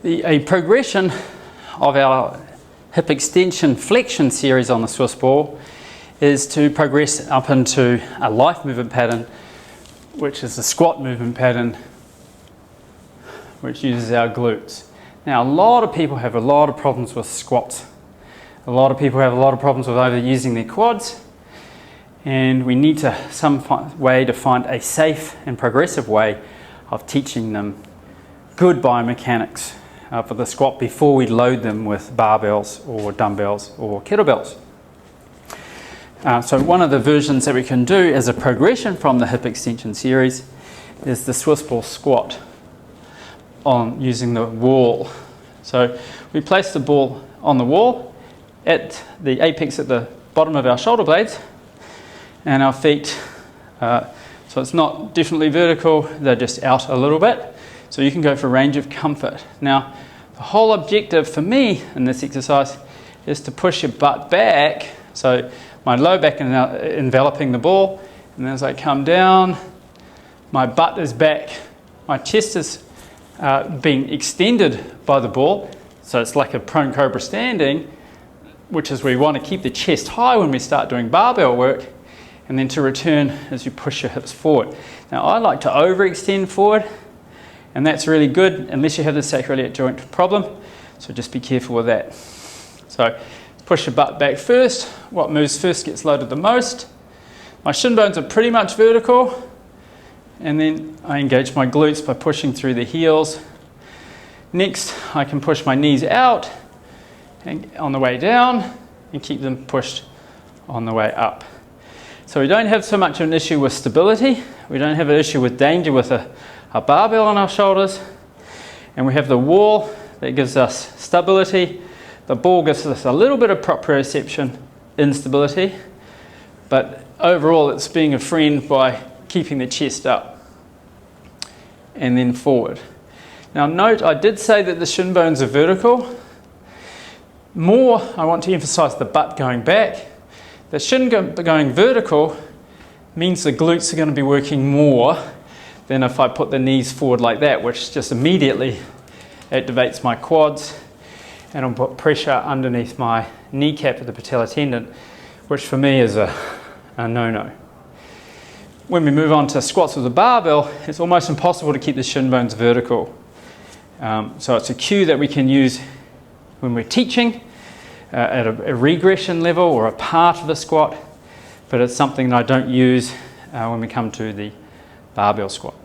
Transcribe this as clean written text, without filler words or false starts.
A progression of our hip extension flexion series on the Swiss ball is to progress up into a life movement pattern, which is the squat movement pattern, which uses our glutes. Now, a lot of people have a lot of problems with squats. A lot of people have a lot of problems with overusing their quads, and we need to some way to find a safe and progressive way of teaching them good biomechanics for the squat before we load them with barbells or dumbbells or kettlebells. So one of the versions that we can do as a progression from the hip extension series is the Swiss ball squat on using the wall. So we place the ball on the wall at the apex at the bottom of our shoulder blades, and our feet, so it's not definitely vertical, they're just out a little bit. So you can go for range of comfort. Now, the whole objective for me in this exercise is to push your butt back, so my low back is now enveloping the ball, and as I come down, my butt is back, my chest is being extended by the ball, so it's like a prone cobra standing, which is where we want to keep the chest high when we start doing barbell work, and then to return as you push your hips forward. Now, I like to overextend forward, and that's really good unless you have the sacroiliac joint problem, so just be careful with that. So push your butt back first. What moves first gets loaded the most. My shin bones are pretty much vertical, and then I engage my glutes by pushing through the heels. Next, I can push my knees out and on the way down and keep them pushed on the way up. So we don't have so much of an issue with stability. We don't have an issue with danger with a barbell on our shoulders, and we have the wall that gives us stability. The ball gives us a little bit of proprioception instability, but overall it's being a friend by keeping the chest up and then forward. Now note, I did say that the shin bones are vertical. More, I want to emphasize the butt going back. The shin going vertical means the glutes are going to be working more than if I put the knees forward like that, which just immediately activates my quads and will put pressure underneath my kneecap of the patellar tendon, which for me is a no-no. When we move on to squats with a barbell, it's almost impossible to keep the shin bones vertical. So it's a cue that we can use when we're teaching at a regression level or a part of the squat, but it's something that I don't use when we come to the barbell squat.